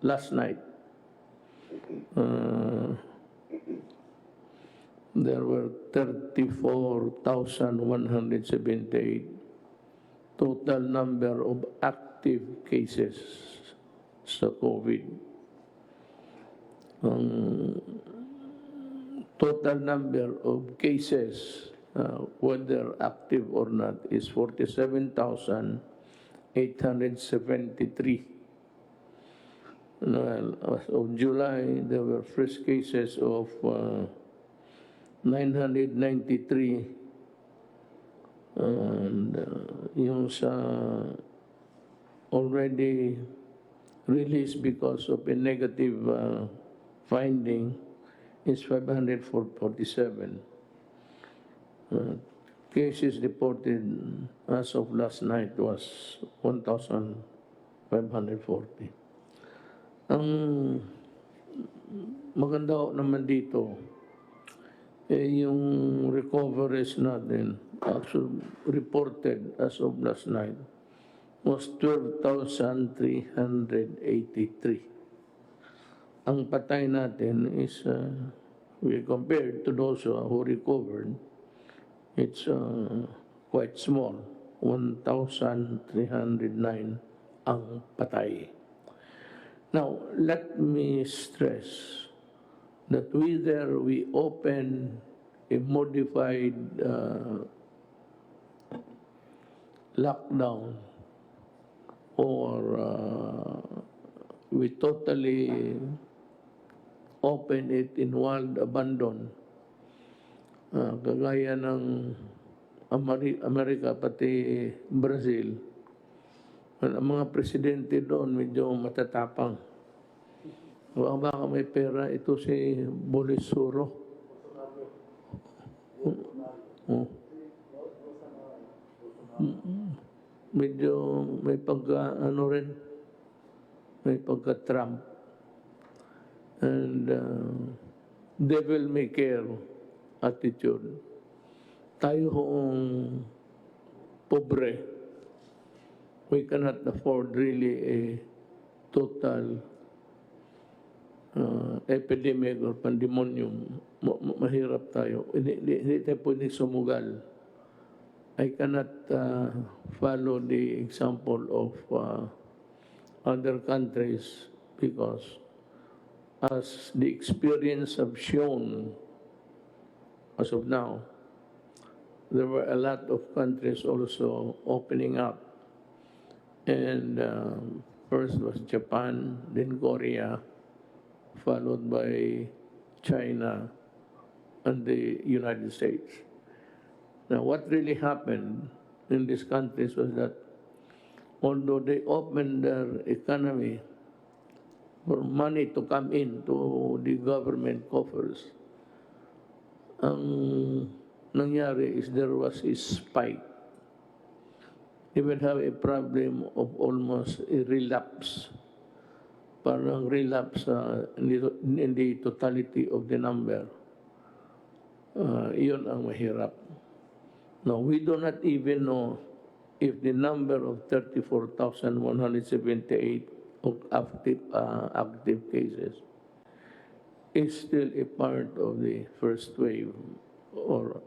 last night, there were 34,178 total number of active cases sa COVID. Ang total number of cases, whether active or not, is 47,873. Well, as of July, there were fresh cases of 993, and yung sa already released because of a negative finding is 547. Cases reported as of last night was 1,540. Ang maganda naman dito, yung recoveries natin, actually reported as of last night, was 12,383. Ang patay natin is, we compared to those who recovered, it's quite small, 1,309 ang patay. Now, let me stress that whether we open a modified lockdown or we totally open it in wild abandon, kagaya ng Amerika pati Brazil, ang mga presidente doon medyo matatapang. Baka may pera, ito si Bolisuro. Medyo may pagka, may pagka-Trump. And devil may care attitude. Tayo hoong pobre, we cannot afford really a total epidemic or pandemonium. Mahirap tayo. Hindi tayo pwedeng sumugal. I cannot follow the example of other countries because as the experience have shown as of now, there were a lot of countries also opening up. And first was Japan, then Korea, followed by China and the United States. Now, what really happened in these countries was that although they opened their economy for money to come into the government coffers, ang nangyari is there was a spike. They would have a problem of almost a relapse. Parang relapse in the totality of the number. Iyon ang mahirap. Now, we do not even know if the number of 34,178 of active cases is still a part of the first wave, or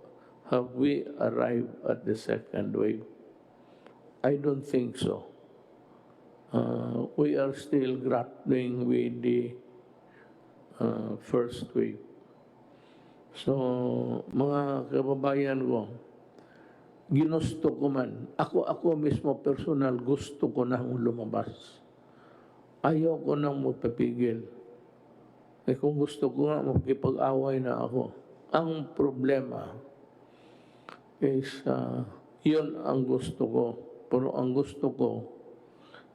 have we arrived at the second wave? I don't think so. We are still grappling with the first wave. So, mga kababayan ko, ginusto ko man, ako mismo personal, gusto ko nang lumabas. Ayaw ko nang magpapigil. Kung gusto ko nga, magkipag-away na ako. Ang problema is, yun ang gusto ko. Pero ang gusto ko,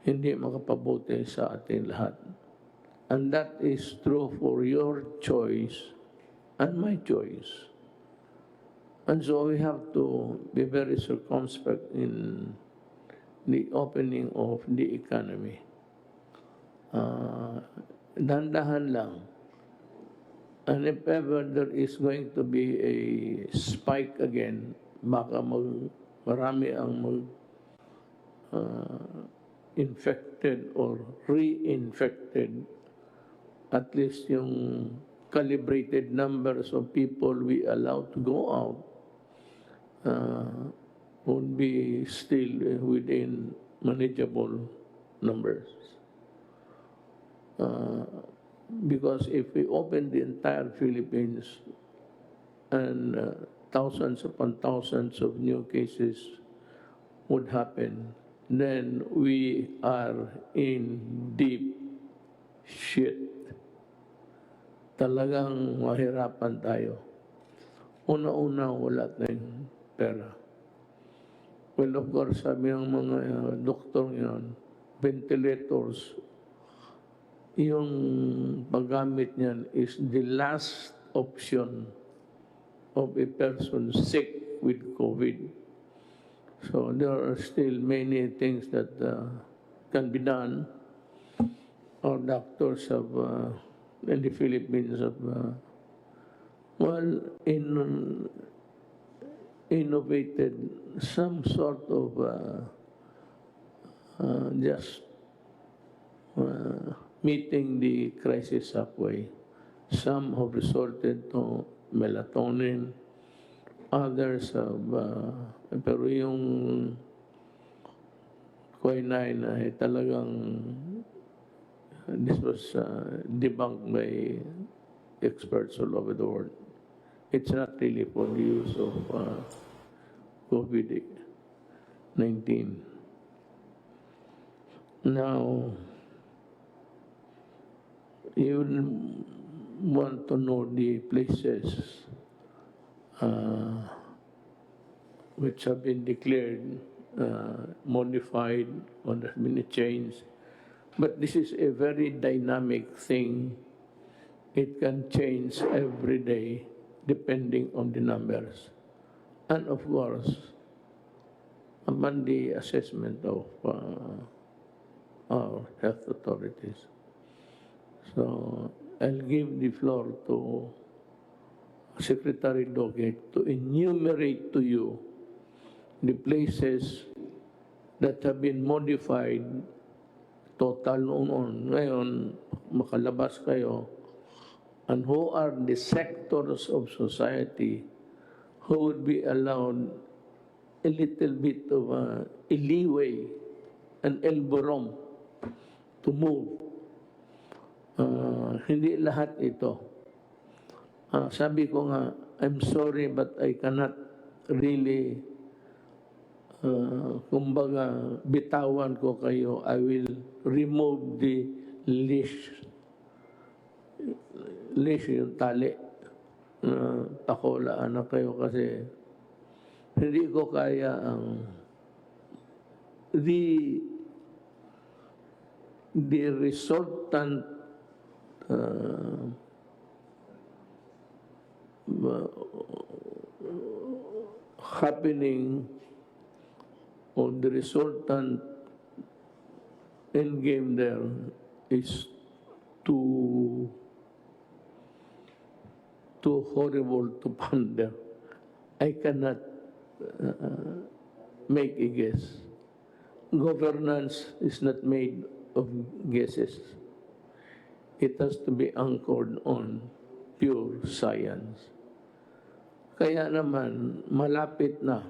hindi makapabuti sa ating lahat. And that is true for your choice and my choice. And so we have to be very circumspect in the opening of the economy. Dandahan lang. And if ever there is going to be a spike again, baka marami ang infect infected or reinfected, at least yung calibrated numbers of people we allow to go out would be still within manageable numbers. Because if we open the entire Philippines and thousands upon thousands of new cases would happen, then we are in deep shit. Talagang mahirapan tayo. Una-una, wala tayong pera. Well, of course, sabi ng mga doktor yun, ventilators, yung paggamit niyan is the last option of a person sick with COVID. So there are still many things that can be done. Our doctors have, in the Philippines, have, innovated some sort of just meeting the crisis halfway. Some have resorted to melatonin, others have, pero yung quinine ay talagang this was debunked by experts all over the world. It's not really for the use of COVID-19. Now, you want to know the places which have been declared modified or there has been a change. But this is a very dynamic thing. It can change every day depending on the numbers. And of course, upon the assessment of our health authorities. So I'll give the floor to Secretary Doggett to enumerate to you the places that have been modified total noon. Ngayon, makalabas kayo, and who are the sectors of society who would be allowed a little bit of a leeway, an elbow room to move. Hindi lahat ito. Sabi ko nga, I'm sorry but I cannot really kumbaga bitawan ko kayo. I will remove the leash yung tali. Pakulaan na kayo kasi hindi ko kaya ang the resultant happening or the resultant end game there is too horrible to ponder. I cannot make a guess. Governance is not made of guesses. It has to be anchored on pure science. Kaya naman, malapit na.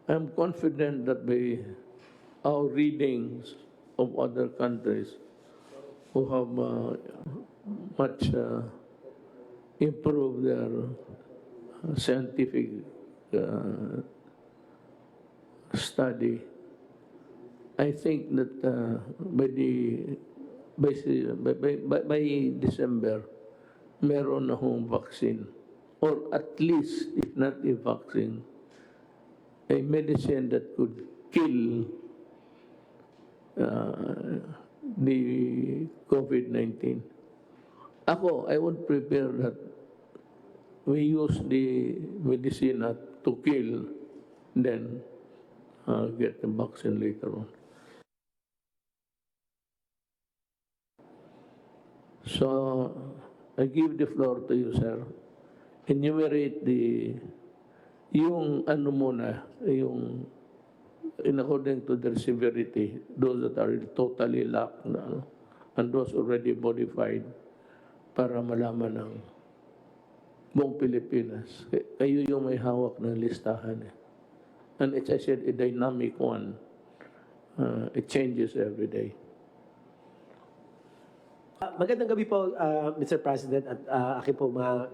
I'm confident that by our readings of other countries who have much improved their scientific study, I think that by December, meron na hong vaccine. Or at least, if not a vaccine, a medicine that could kill the COVID-19. Ako, I would prepare that we use the medicine to kill, then get the vaccine later on. So, I give the floor to you, sir. Enumerate yung ano muna, yung in according to their severity, those that are totally locked na, ano, and those already modified para malaman ng buong Pilipinas. Kayo yung may hawak ng listahan. And it's, I said, a dynamic one. It changes every day. Magandang gabi po, Mr. President, at aking po mga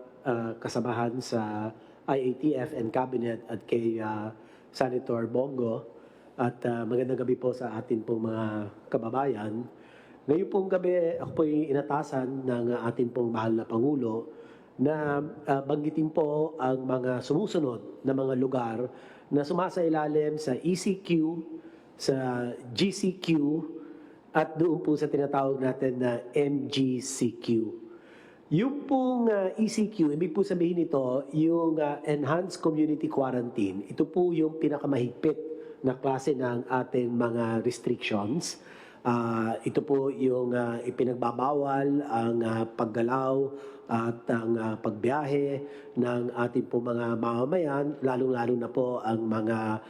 kasamahan sa IATF and Cabinet at kay Senator Bongo. At magandang gabi po sa atin pong mga kababayan. Ngayon pong gabi, ako po yung inatasan ng ating pong mahal na Pangulo na banggitin po ang mga sumusunod na mga lugar na sumasailalim sa ECQ, sa GCQ, at doon po sa tinatawag natin na MGCQ. Yung pong ECQ, ibig po sabihin nito, yung Enhanced Community Quarantine. Ito po yung pinakamahigpit na klase ng ating mga restrictions. Ito po yung ipinagbabawal ang paggalaw at ang pagbiyahe ng ating po mga mamamayan, lalong-lalo na po ang mga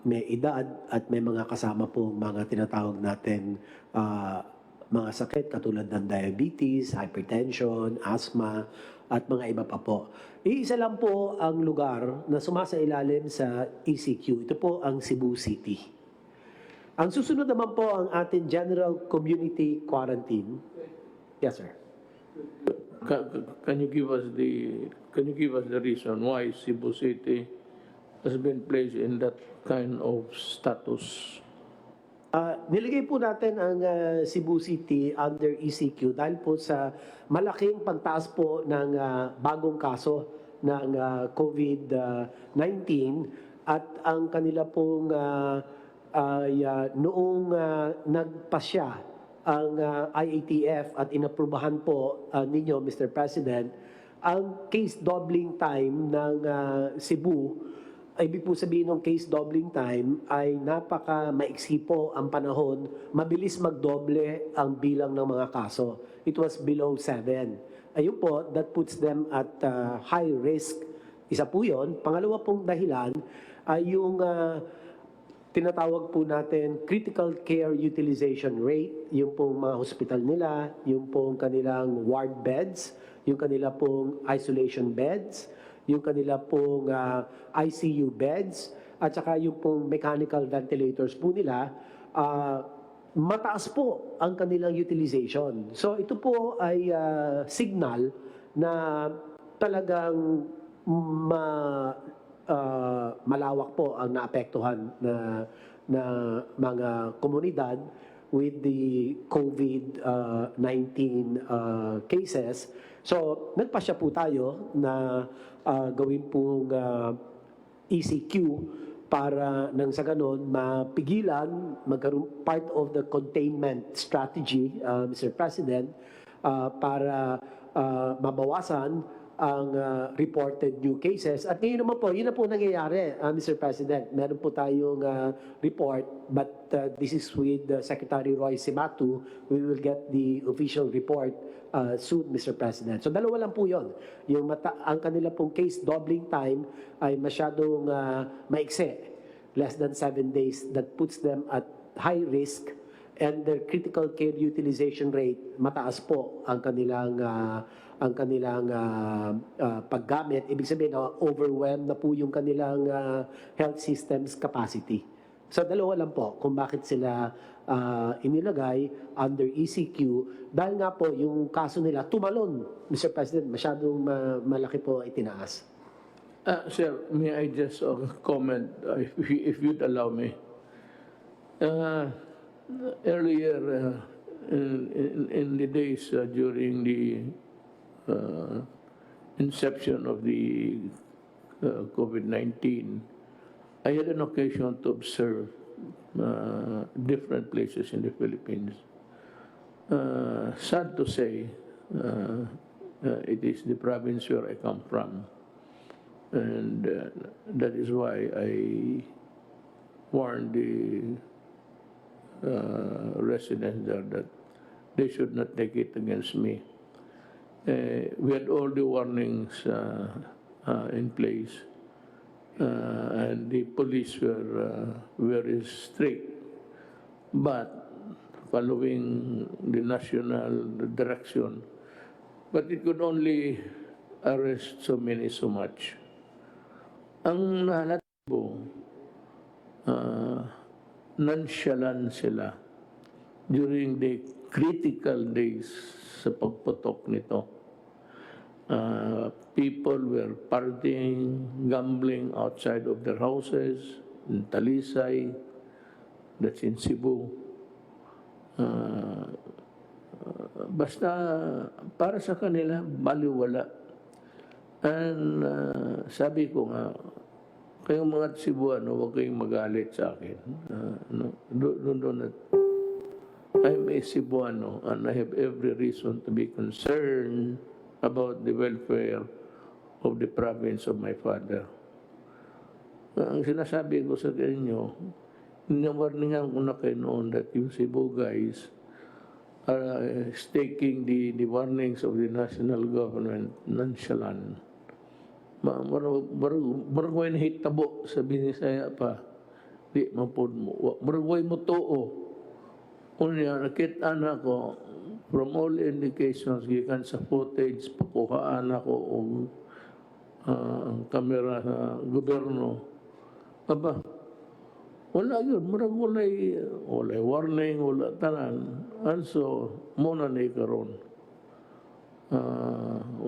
may edad at may mga kasama po mga tinatawag natin mga sakit katulad ng diabetes, hypertension, asthma, at mga iba pa po. Iisa lang po ang lugar na sumasailalim sa ECQ. Ito po ang Cebu City. Ang susunod naman po ang ating General Community Quarantine. Yes, sir. Can you give us the reason why Cebu City has been placed in that kind of status? Nilagay po natin ang Cebu City under ECQ dahil po sa malaking pagtaas po ng bagong kaso ng COVID-19 at ang kanila pong noong nagpasya ang IATF at inaprubahan po ninyo, Mr. President, ang case doubling time ng Cebu. Ibig po sabihin ng case doubling time ay napaka-maiksi po ang panahon, mabilis magdoble ang bilang ng mga kaso. It was below 7. Ayun po, that puts them at high risk. Isa po yun. Pangalawa pong dahilan ay yung tinatawag po natin critical care utilization rate, yung pong mga hospital nila, yung pong kanilang ward beds, yung kanila pong isolation beds, yung kanila pong ICU beds, at saka yung pong mechanical ventilators po nila, mataas po ang kanilang utilization. So ito po ay signal na talagang malawak po ang naapektuhan na mga komunidad with the COVID-19 cases. So, nagpasya po tayo na gawin pong ECQ para nang sa ganon mapigilan, magkaroon part of the containment strategy, Mr. President, para mabawasan ang reported new cases. At ngayon naman po, yun na po nangyayari, Mr. President. Meron po tayong report, but this is with Secretary Roy Simatu. We will get the official report soon, Mr. President. So dalawa lang po yun. Ang kanila pong case doubling time ay masyadong maikse, less than 7 days. That puts them at high risk, and their critical care utilization rate, mataas po ang kanilang paggamit. Ibig sabihin, overwhelmed na po yung kanilang health systems capacity. So dalawa lang po kung bakit sila inilagay under ECQ, dahil nga po yung kaso nila tumalon, Mr. President, masyadong malaki po itinaas. Sir, may I just comment, if you'd allow me? Earlier, in the days during the inception of the COVID-19, I had an occasion to observe different places in the Philippines. Sad to say, it is the province where I come from, and that is why I warned the residents there that they should not take it against me. We had all the warnings in place, and the police were very strict. But following the national direction, but it could only arrest so many so much. Ang nahalata po, nonchalant sila during the critical days sa pagputok nito. People were partying, gambling outside of their houses in Talisay, that's in Cebu. Basta para sa kanila, baliwala. And sabi ko nga, kayong mga Cebuano, huwag kayong magalit sa akin. I'm a Cebuano and I have every reason to be concerned about the welfare of the province of my father. Ang sinasabi ko sa inyo, nawarningan ko na kayo noon that yung Cebu guys are taking the warnings of the national government nonchalant. Maragway na hitabo sa binisaya pa. Di mapod mo. Maragway mo too. Unya, nakita na ko, from all indications, gikan sa footage, pakuhaan ako ang kamera sa gobyerno. Aba, wala yun. Marag walay warning, wala tanan. Also, muna na ikaroon.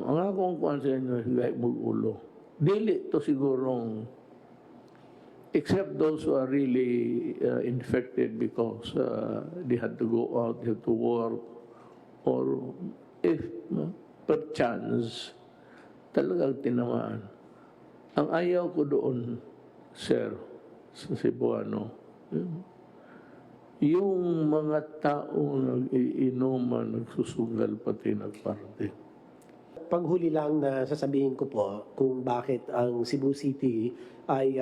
Ang akong kuhan sa inyo, higay mong ulo. Dili to sigurong, except those who are really infected because they had to go out, they had to work, or if perchance, talagang tinamaan. Ang ayaw ko doon, sir, sa Cebuano, yung mga taong nag-iinuman, nagsusugal, pati nagparte. Panghuli lang na sasabihin ko po kung bakit ang Cebu City ay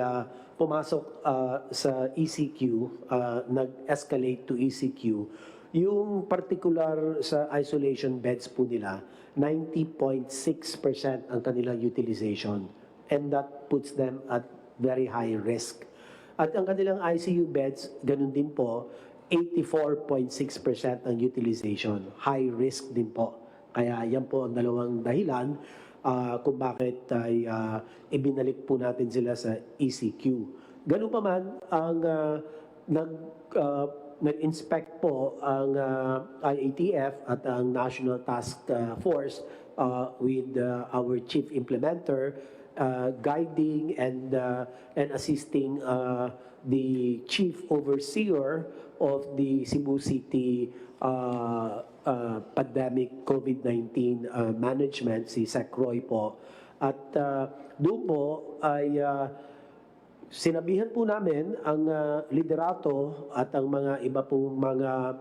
pumasok sa ECQ, nag-escalate to ECQ. Yung particular sa isolation beds po nila, 90.6% ang kanilang utilization. And that puts them at very high risk. At ang kanilang ICU beds, ganun din po, 84.6% ang utilization. High risk din po. Kaya yan po ang dalawang dahilan kung bakit ay ibinalik po natin sila sa ECQ. Ganun pa man, ang nag-inspect po ang IATF at ang National Task Force with our chief implementer, guiding and assisting the chief overseer of the Cebu City pandemic COVID-19 management, si Sec Roy po. At doon po ay sinabihan po namin ang liderato at ang mga iba pong mga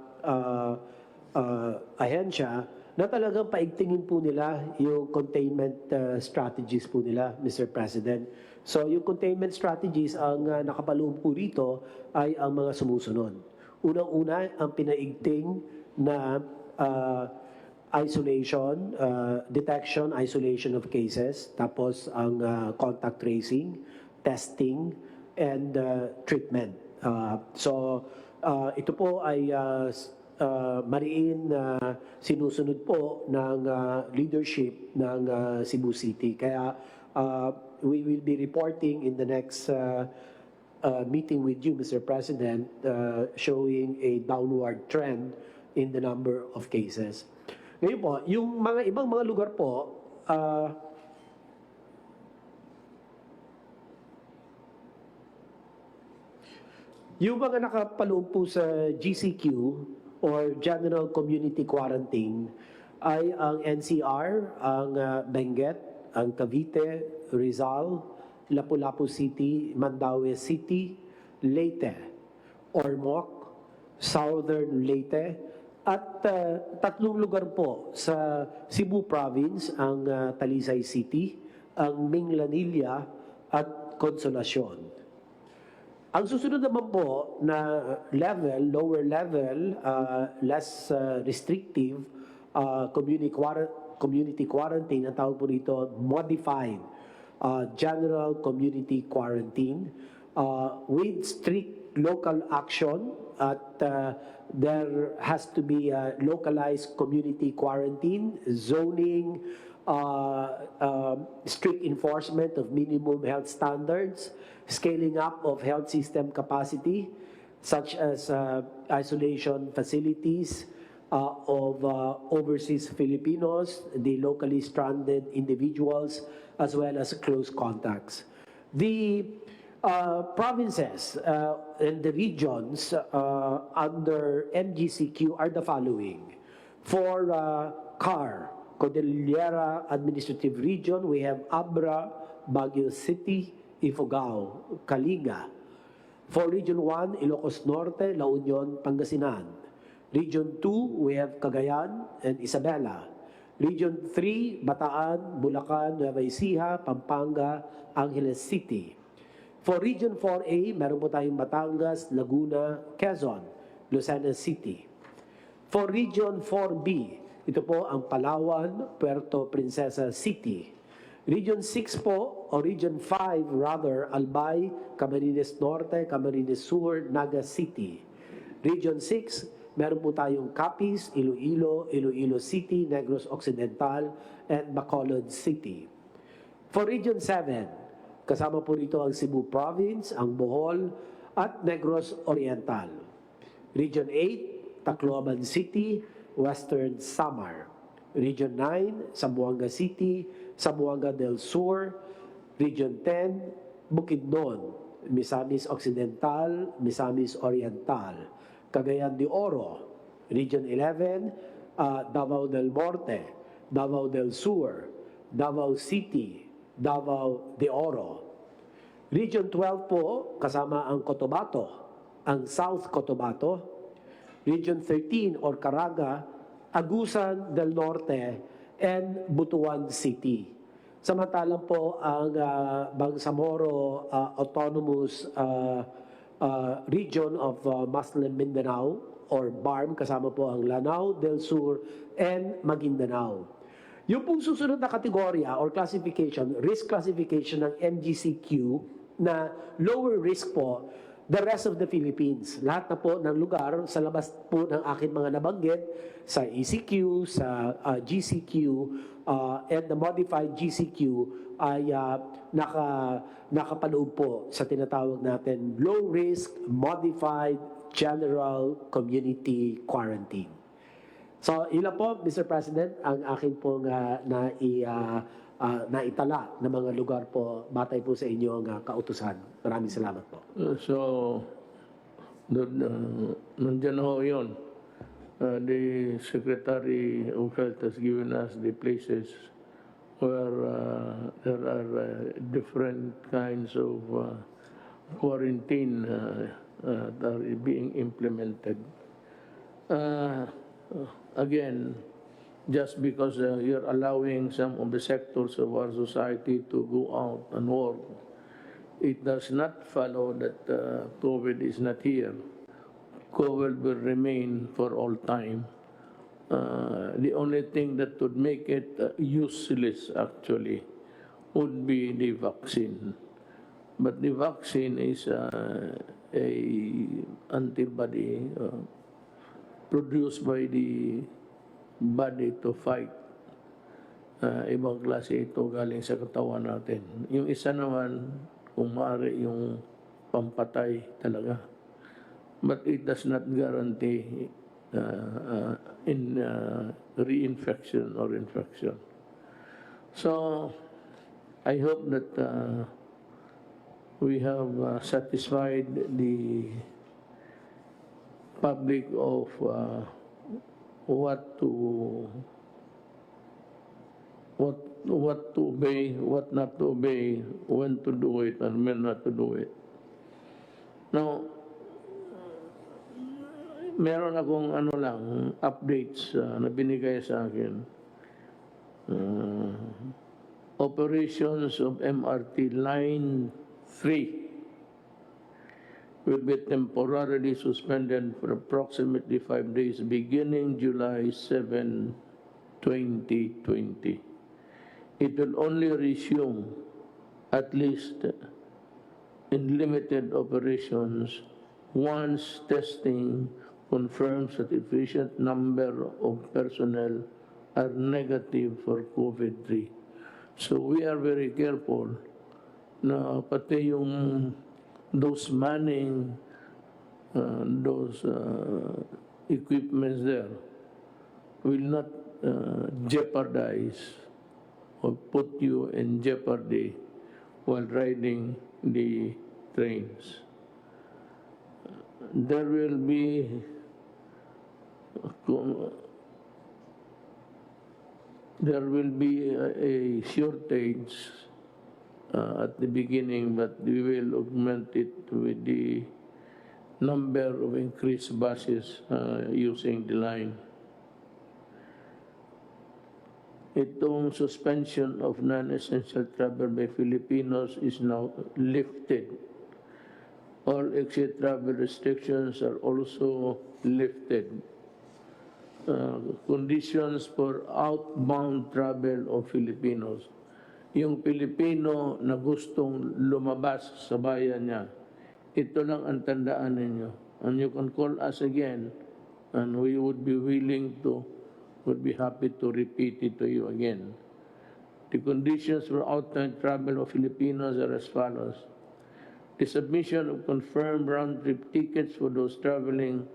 ahensya na talagang paigtingin po nila yung containment strategies po nila, Mr. President. So yung containment strategies, ang nakapaloob po rito ay ang mga sumusunod. Unang-una, ang pinaigting na isolation, detection, isolation of cases, tapos ang contact tracing, testing, and treatment. So ito po ay mariin na sinusunod po ng leadership ng Cebu City. Kaya we will be reporting in the next meeting with you, Mr. President, showing a downward trend in the number of cases. Ngayon po, yung mga ibang mga lugar po, yung mga nakapaloob po sa GCQ or General Community Quarantine ay ang NCR, ang Benguet, ang Cavite, Rizal, Lapu-Lapu City, Mandaue City, Leyte, Ormoc, Southern Leyte, at tatlong lugar po sa Cebu Province, ang Talisay City, ang Minglanilla at Consolacion. Ang susunod naman po na level, lower level, less restrictive, community quarantine, ang tawag po rito, modified general community quarantine with strict local action at there has to be a localized community quarantine, zoning, strict enforcement of minimum health standards, scaling up of health system capacity, such as isolation facilities of overseas Filipinos, the locally stranded individuals, as well as close contacts. The provinces and the regions under MGCQ are the following. For CAR, Cordillera Administrative Region, we have Abra, Baguio City, Ifugao, Kalinga. For Region 1, Ilocos Norte, La Union, Pangasinan. Region 2, we have Cagayan and Isabela. Region 3, Bataan, Bulacan, Nueva Ecija, Pampanga, Angeles City. For Region 4A, meron po tayong Batangas, Laguna, Quezon, Lucena City. For Region 4B, ito po ang Palawan, Puerto Princesa City. Region 6 po, o Region 5 rather, Albay, Camarines Norte, Camarines Sur, Naga City. Region 6, meron po tayong Capiz, Iloilo, Iloilo City, Negros Occidental, and Bacolod City. For Region 7, kasama po rito ang Cebu Province, ang Bohol, at Negros Oriental. Region 8, Tacloban City, Western Samar. Region 9, Zamboanga City, Zamboanga del Sur. Region 10, Bukidnon, Misamis Occidental, Misamis Oriental. Cagayan de Oro. Region 11, Davao del Norte, Davao del Sur, Davao City, Davao de Oro. Region 12 po, kasama ang Cotabato, ang South Cotabato. Region 13 or Caraga, Agusan del Norte, and Butuan City. Samantalang po ang Bangsamoro Autonomous Region of Muslim Mindanao or BARM, kasama po ang Lanao del Sur and Maguindanao. Yung pong susunod na kategorya or classification, risk classification ng MGCQ na lower risk po, the rest of the Philippines. Lahat na po ng lugar sa labas po ng akin mga nabanggit, sa ECQ, sa GCQ, and the modified GCQ ay nakapaloob po sa tinatawag natin low risk, modified, general community quarantine. So, ilan po, Mr. President, ang akin pong naitala na mga lugar po batay po sa inyong kautusan. Maraming salamat po. So, nandiyan ho yun. The Secretary of Health has given us the places where there are different kinds of quarantine that are being implemented. Again, just because you're allowing some of the sectors of our society to go out and work, it does not follow that COVID is not here. COVID will remain for all time. The only thing that would make it useless, actually, would be the vaccine. But the vaccine is a antibody produced by the body to fight. Ibang klase ito galing sa katawan natin. Yung isa naman, kung maaari, yung pampatay talaga. But it does not guarantee reinfection or infection. So, I hope that we have satisfied the public of what to obey, what not to obey, when to do it, and when not to do it. Now, meron akong updates na binigay sa akin. Operations of MRT Line 3 will be temporarily suspended for approximately 5 days beginning July 7, 2020. It will only resume at least in limited operations, once testing confirms that sufficient number of personnel are negative for COVID-3. So we are very careful na pati yung those manning, those equipments there will not jeopardize or put you in jeopardy while riding the trains. There will be a shortage at the beginning, but we will augment it with the number of increased buses using the line. Itong suspension of non-essential travel by Filipinos is now lifted. All exit travel restrictions are also lifted. Conditions for outbound travel of Filipinos. Yung Pilipino na gustong lumabas sa bayan niya, ito lang ang tandaan ninyo. And you can call us again, and we would be happy to repeat it to you again. The conditions for outbound travel of Filipinos are as follows. The submission of confirmed round-trip tickets for those traveling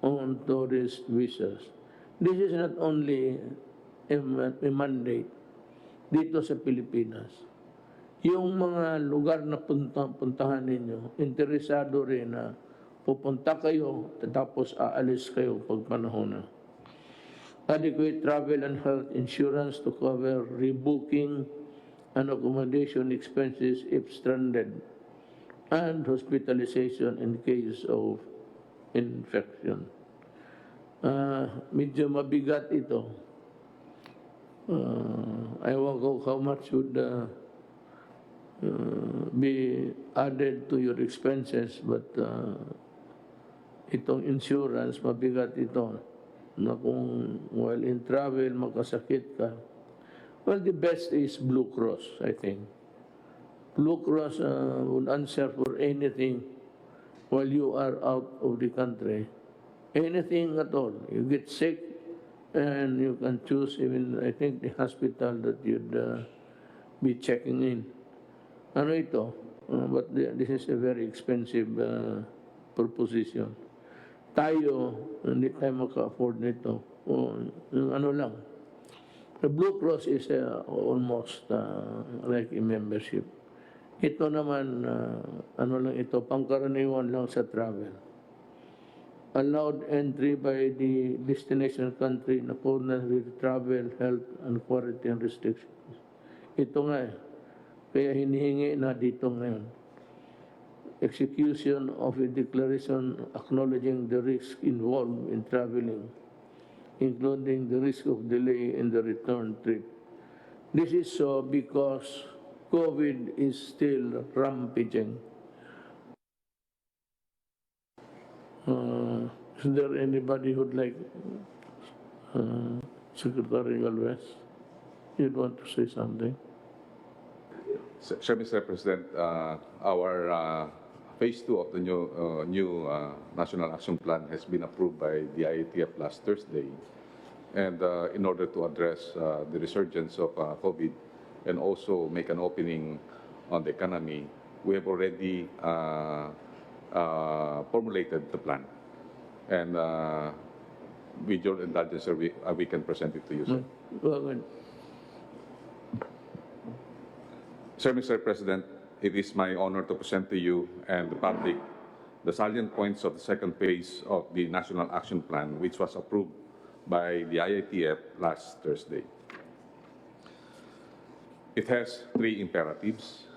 on tourist visas. This is not only a mandate dito sa Pilipinas. Yung mga lugar na puntahan ninyo, interesado rin na pupunta kayo, tapos aalis kayo pag panahon na. Adequate travel and health insurance to cover rebooking and accommodation expenses if stranded, and hospitalization in case of infection. Medyo mabigat ito. Ewan ko how much would be added to your expenses, but itong insurance, mabigat ito. Na kung while in travel, magkasakit ka. Well, the best is Blue Cross, I think. Blue Cross would answer for anything while you are out of the country. Anything at all. You get sick, and you can choose even, I think, the hospital that you'd be checking in. Ano ito? But this is a very expensive proposition. Tayo, hindi tayo maka-afford nito. Ano lang. The Blue Cross is almost like a membership. Ito naman, ano lang ito, pangkaraniwan lang sa travel. Allowed entry by the destination country in accordance with travel, health, and quarantine restrictions. Ito nga eh. Kaya hinihingi na dito ngayon. Execution of a declaration acknowledging the risk involved in traveling, including the risk of delay in the return trip. This is so because COVID is still rampaging. Is there anybody who'd like, Secretary Galvez, you'd want to say something? Sir, Mr. President, our Phase 2 of the new National Action Plan has been approved by the IATF last Thursday. And in order to address the resurgence of COVID and also make an opening on the economy, we have already formulated the plan. And with your indulgence, sir, we can present it to you, sir. Well, Sir, Mr. President, it is my honor to present to you and the public the salient points of the second phase of the National Action Plan, which was approved by the IATF last Thursday. It has three imperatives.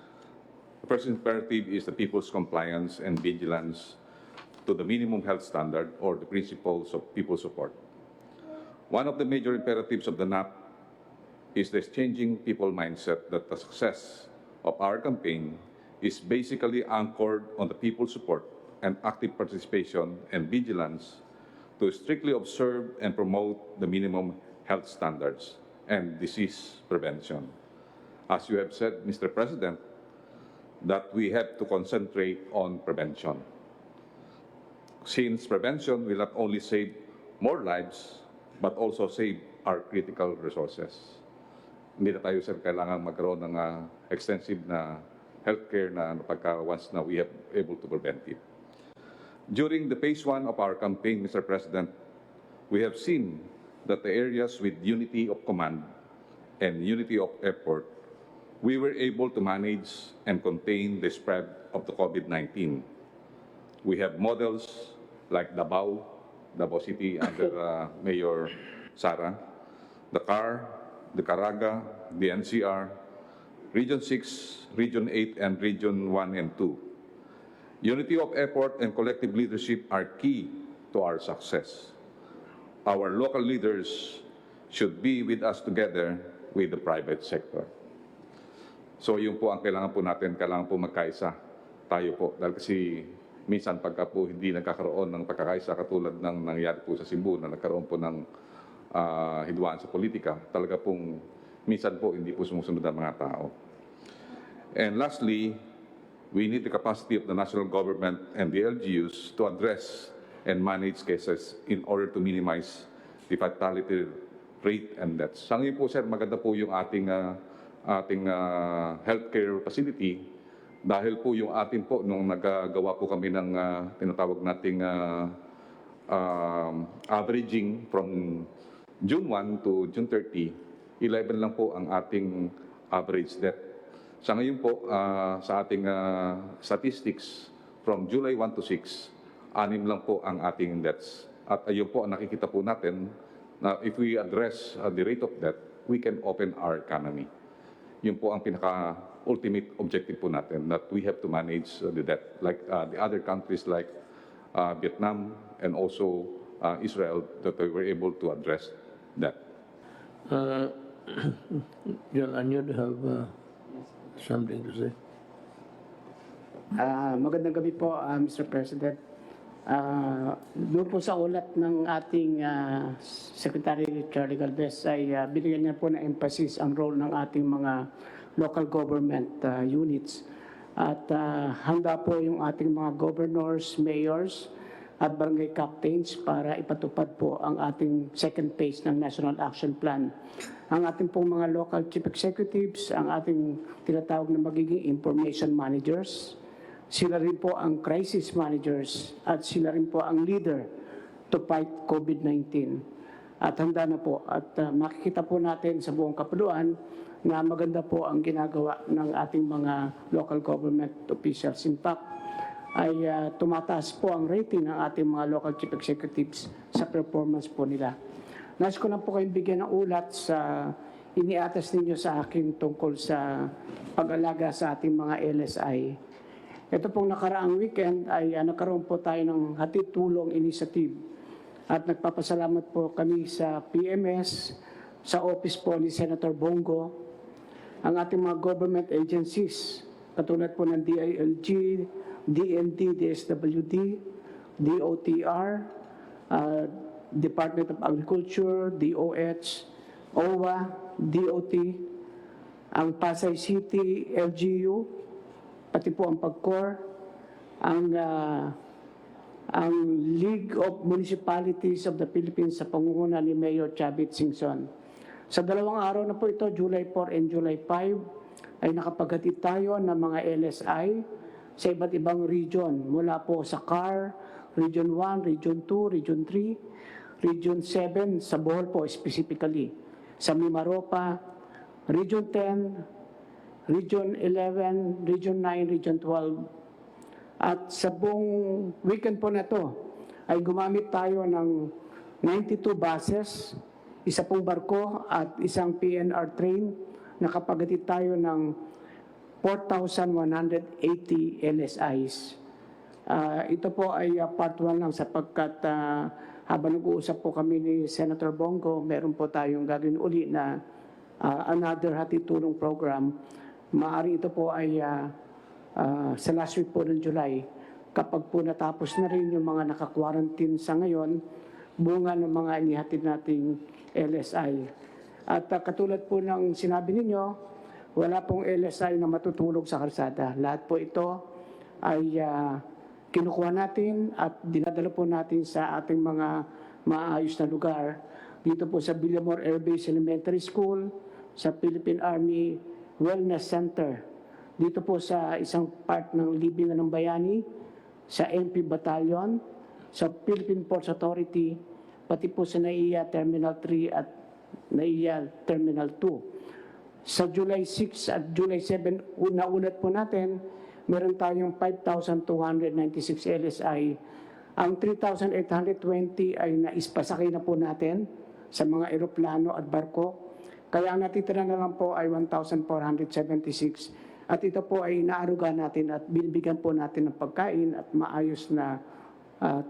The first imperative is the people's compliance and vigilance to the minimum health standard or the principles of people support. One of the major imperatives of the NAP is the changing people mindset that the success of our campaign is basically anchored on the people's support and active participation and vigilance to strictly observe and promote the minimum health standards and disease prevention. As you have said, Mr. President, that we have to concentrate on prevention. Since prevention will not only save more lives, but also save our critical resources. Hindi na tayo, sir, kailangan magkaroon ng extensive na healthcare na pagka once na we have able to prevent it. During the phase 1 of our campaign, Mr. President, we have seen that the areas with unity of command and unity of effort, we were able to manage and contain the spread of the COVID-19. We have models like Davao City under Mayor Sara, the CAR, the Caraga, the NCR, Region 6, Region 8, and Region 1 and 2. Unity of effort and collective leadership are key to our success. Our local leaders should be with us together with the private sector. So yun po ang kailangan po natin, kailangan po magkaisa tayo po. Dahil kasi minsan pagka po hindi nagkakaroon ng pagkakaisa katulad ng nangyari po sa Cebu na nagkaroon po ng hidwaan sa politika, talaga pong minsan po hindi po sumusunod ang mga tao. And lastly, we need the capacity of the national government and the LGUs to address and manage cases in order to minimize the fatality rate and deaths. Sa ngayon po, sir, maganda po yung ating healthcare facility dahil po yung atin po, nung nagagawa po kami ng tinatawag nating averaging from June 1 to June 30, 11 lang po ang ating average death. Sa ngayon po, sa ating statistics, from July 1 to 6, 6 lang po ang ating deaths. At ayun po, nakikita po natin na if we address the rate of death, we can open our economy. Yun po ang pinaka-ultimate objective po natin, that we have to manage the death. Like the other countries like Vietnam and also Israel, that we were able to address that. John, and you have something to say? Magandang gabi po, Mr. President. Doon po sa ulat ng ating Secretary Charlie Galvez ay binigyan niya po ng emphasis ang role ng ating mga local government units. At handa po yung ating mga governors, mayors, at barangay captains para ipatupad po ang ating second phase ng National Action Plan. Ang ating pong mga local chief executives, ang ating tinatawag na magiging information managers, sila rin po ang crisis managers at sila rin po ang leader to fight COVID-19. At handa na po at makikita po natin sa buong kapuluan na maganda po ang ginagawa ng ating mga local government officials. In fact, ay tumataas po ang rating ng ating mga local chief executives sa performance po nila. Nais ko na po kayong bigyan ng ulat sa iniatas ninyo sa akin tungkol sa pag-alaga sa ating mga LSI. Ito pong nakaraang weekend ay nagkaroon po tayo ng hatid-tulong initiative at nagpapasalamat po kami sa PMS, sa office po ni Senator Bongo, ang ating mga government agencies, katulad po ng DILG, DND, DSWD, DOTR, Department of Agriculture, DOH, OWA, DOT, ang Pasay City, LGU, pati po ang PAGCOR, ang League of Municipalities of the Philippines sa pangunguna ni Mayor Chavit Singson. Sa 2 araw na po ito, July 4 and July 5, ay nakapaghatid tayo ng mga LSI sa iba't ibang region. Mula po sa CAR, Region 1, Region 2, Region 3, Region 7, sa Bohol po specifically, sa Mimaropa, Region 10, Region 11, Region 9, Region 12. At sa buong weekend po na to, ay gumamit tayo ng 92 buses, isa pong barko at isang PNR train. Nakapaghatid tayo ng 4,180 LSIs. Ito po ay part 1 lang sapagkat habang nag-uusap po kami ni Senator Bongo, meron po tayong gagawin uli na another hatid-tulong program. Maaari ito po ay sa last week po ng July. Kapag po natapos na rin yung mga naka-quarantine sa ngayon, bunga ng mga inihatid nating LSI. At katulad po ng sinabi ninyo, wala pong LSI na matutulog sa kalsada. Lahat po ito ay kinukuha natin at dinadala po natin sa ating mga maayos na lugar. Dito po sa Villamor Air Base Elementary School, sa Philippine Army Wellness Center. Dito po sa isang part ng Libingan ng Bayani, sa MP Battalion, sa Philippine Ports Authority, pati po sa NAIA Terminal 3 at NAIA Terminal 2. Sa July 6 at July 7, naunat po natin, meron tayong 5,296 LSI. Ang 3,820 ay naispasakay na po natin sa mga eroplano at barko. Kaya ang natitira na lang po ay 1,476. At ito po ay naaruga natin at binibigyan po natin ng pagkain at maayos na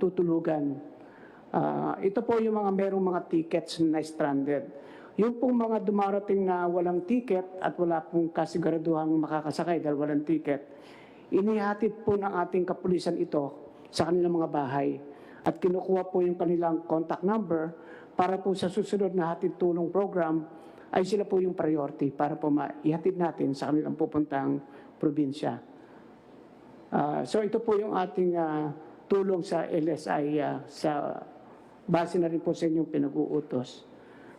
tutulugan. Ito po yung mga merong mga tickets na stranded. Yung pong mga dumarating na walang ticket at wala pong kasiguraduhang makakasakay dahil walang ticket, inihatid po ng ating kapulisan ito sa kanilang mga bahay at kinukuha po yung kanilang contact number para po sa susunod na hatid tulong program ay sila po yung priority para po maihatid natin sa kanilang pupuntang probinsya. So ito po yung ating tulong sa LSI sa base na rin po sa inyong pinag-uutos.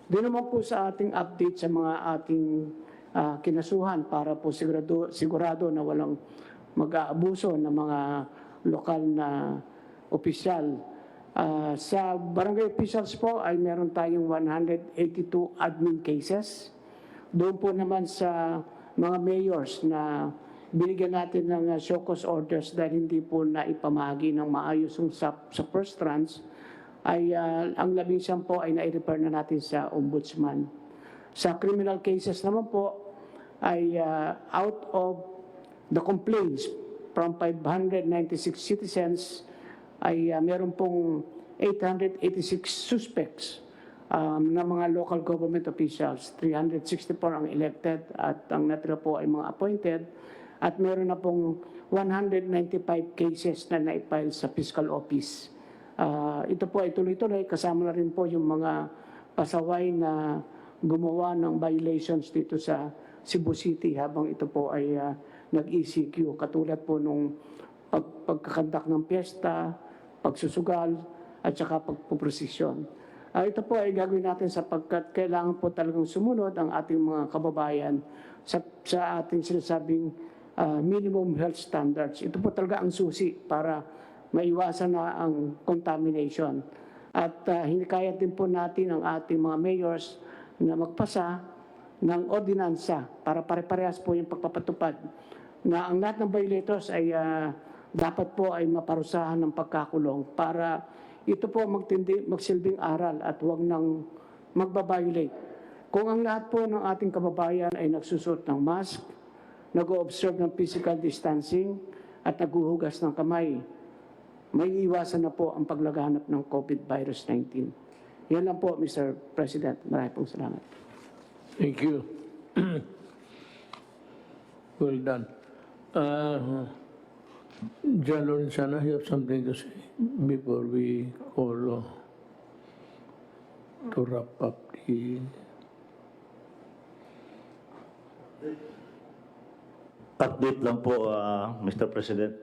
Doon naman po sa ating update sa mga ating kinasuhan para po sigurado na walang mag-aabuso ng mga lokal na opisyal. Sa barangay officials po ay meron tayong 182 admin cases. Doon po naman sa mga mayors na binigyan natin ng show cause orders dahil hindi po naipamahagi ng maayos sa first tranche, ay ang 11 po ay nai-refer na natin sa ombudsman. Sa criminal cases naman po ay out of the complaints from 596 citizens ay meron pong 886 suspects na mga local government officials. 364 ang elected at ang natira po ay mga appointed. At meron na pong 195 cases na naipile sa fiscal office. Ito po ay tuloy-tuloy, kasama na rin po yung mga pasaway na gumawa ng violations dito sa Cebu City habang ito po ay nag-ECQ. Katulad po nung pagkakandak ng piyesta, pagsusugal, at saka pagpuprosesyon. Ito po ay gagawin natin sapagkat kailangan po talagang sumunod ang ating mga kababayan sa ating sinasabing minimum health standards. Ito po talaga ang susi para maiwasan na ang contamination. At hinikayat din po natin ang ating mga mayors na magpasa ng ordinansa para pare-parehas po yung pagpapatupad na ang lahat ng violators ay dapat po ay maparusahan ng pagkakulong para ito po magsilbing aral at huwag nang magbabiolate. Kung ang lahat po ng ating kababayan ay nagsusot ng mask, nag-o-observe ng physical distancing at naghuhugas ng kamay, may iwasan na po ang paglaganap ng COVID-19. Yan lang po, Mr. President. Maraming pong salamat. Thank you. Well done. John Lorenzana, you have something to say before we call to wrap up the... Update lang po, Mr. President,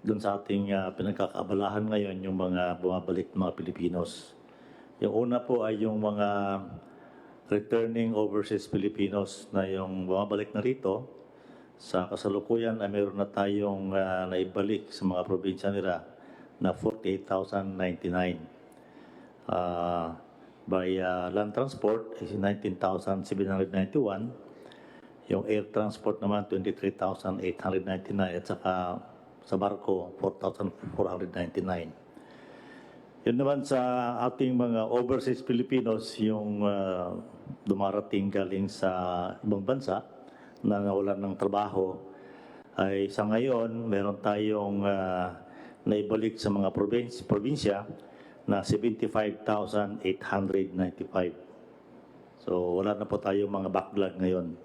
dun sa ating pinagkakaabalahan ngayon, yung mga bumabalik mga Pilipinos. Yung una po ay yung mga returning overseas Filipinos na yung bumabalik na rito. Sa kasalukuyan ay meron na tayong naibalik sa mga probinsya nila na 48,099. By land transport is 19,791. Yung air transport naman, 23,899 at saka sa barko, 4,499. Yun naman sa ating mga overseas Filipinos, yung dumarating galing sa ibang bansa na nawalan ng trabaho, ay sa ngayon, meron tayong naibalik sa mga probinsya na 75,895. So wala na po tayong mga backlog ngayon.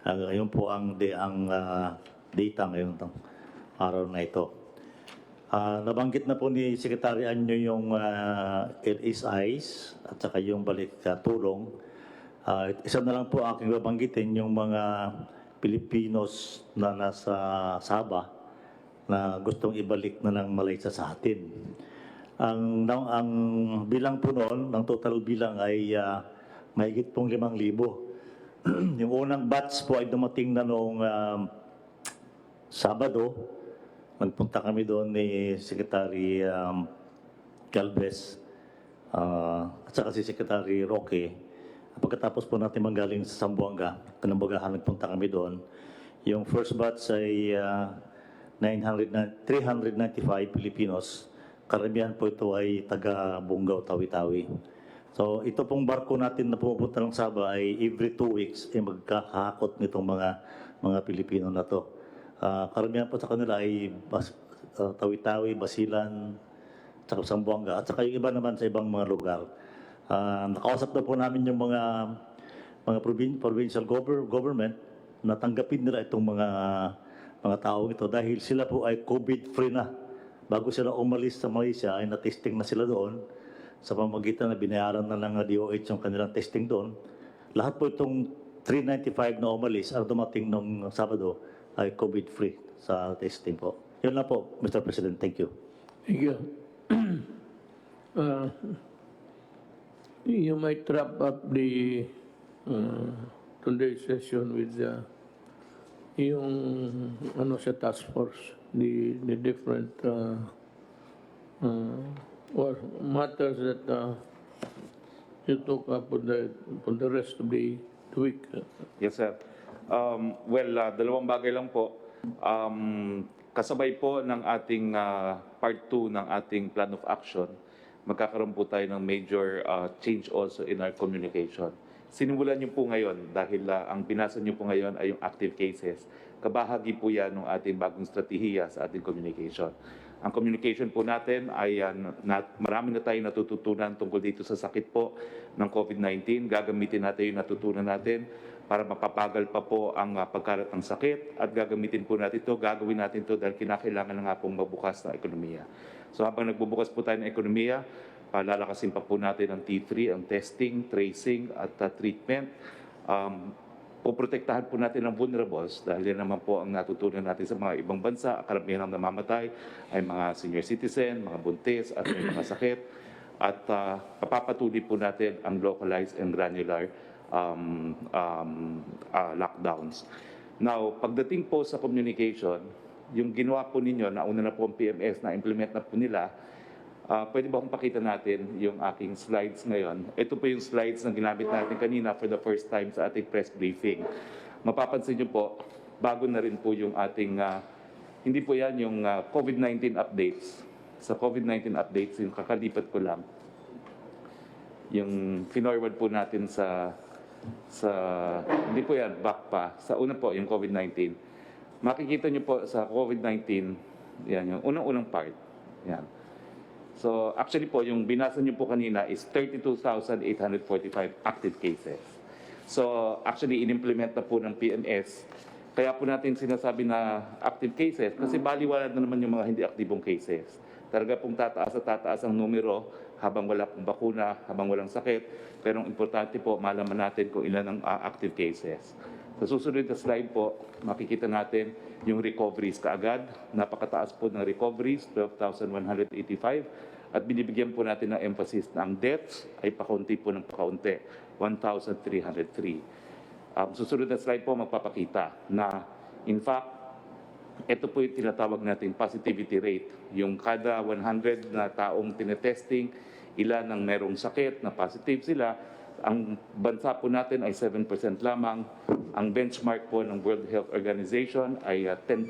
Ayun po ang data ngayon ng araw na ito. Nabanggit na po ni Secretary Anyo yung LSIs at saka yung balik tulong. Isa na lang po aking babanggitin yung mga Pilipinos na nasa Sabah na gustong ibalik na ng Malaysia sa atin. Ang bilang po noon, ng total bilang ay mahigit pong 5,000. Yung unang batch po ay dumating na noong Sabado. Nagpunta kami doon ni Secretary Galvez at saka si Secretary Roque. Pagkatapos po natin manggaling sa Zamboanga, Kanambagahan, nagpunta kami doon. Yung first batch ay 395 Filipinos. Karamihan po ito ay taga Bungaw, Tawi-Tawi. So ito pong barko natin na pumupunta ng Sabah ay every 2 weeks ay magkakahakot nitong mga Pilipino na to. Karamihan po sa kanila ay Tawi-Tawi, Basilan, saka Zamboanga, at saka yung iba naman sa ibang mga lugar. Nakausap na po namin yung mga provincial government na tanggapin nila itong mga tao ito dahil sila po ay COVID-free na. Bago sila umalis sa Malaysia ay na-testing na sila doon sa pamamagitan na binayaran na ng DOH yung kanilang testing doon. Lahat po itong 395 na umalis ang dumating nung Sabado ay COVID-free sa testing po. Yun lang po, Mr. President. Thank you. Thank you. You might wrap up the today's session with yung sa task force, the different or matters that you took up for the rest of the week. Yes, sir. Dalawang bagay lang po. Kasabay po ng ating part 2 ng ating plan of action, magkakaroon po tayo ng major change also in our communication. Sinimulan niyo po ngayon dahil ang binasa niyo po ngayon ay yung active cases. Kabahagi po yan ng ating bagong strategiya sa ating communication. Ang communication po natin ay marami na tayong natututunan tungkol dito sa sakit po ng COVID-19. Gagamitin natin yung natutunan natin para mapapagal pa po ang pagkalat ng sakit at gagamitin po natin ito, gagawin natin ito dahil kinakailangan na nga pong mabukas na ekonomiya. So habang nagbubukas po tayo ng ekonomiya, lalakasin pa po natin ang T3, ang testing, tracing at treatment. Poprotektahan po natin ang vulnerables dahil yan naman po ang natutunan natin sa mga ibang bansa. Karamihan ang namamatay ay mga senior citizen, mga buntis at may mga sakit. At papapatuloy po natin ang localized and granular lockdowns. Now, pagdating po sa communication, yung ginawa po ninyo, nauna na po ang PMS, na-implement na po nila, pwede ba kung pakita natin yung aking slides ngayon? Ito po yung slides na ginamit natin kanina for the first time sa ating press briefing. Mapapansin nyo po, bago na rin po yung ating, hindi po yan yung COVID-19 updates. Sa COVID-19 updates, yung kakalipat ko lang, yung finorward po natin sa hindi po yan, back pa. Sa una po, yung COVID-19. Makikita nyo po sa COVID-19, yan, yung unang-unang part. Yan. So, actually po, yung binasa nyo po kanina is 32,845 active cases. So, actually, in-implement na po ng PMS. Kaya po natin sinasabi na active cases kasi baliwala na naman yung mga hindi aktibong cases. Talaga pong tataas ang numero habang wala pong bakuna, habang walang sakit. Pero ang importante po, malaman natin kung ilan ang active cases. Sa susunod na slide po, makikita natin yung recoveries kaagad. Napakataas po ng recoveries, 12,185. At binibigyan po natin ng emphasis na ang deaths ay pakaunti po ng pakaunti, 1,303. Susunod na slide po magpapakita na in fact, ito po yung tinatawag natin positivity rate. Yung kada 100 na taong tinetesting, ilan ang merong sakit na positive sila. Ang bansa po natin ay 7% lamang. Ang benchmark po ng World Health Organization ay 10%.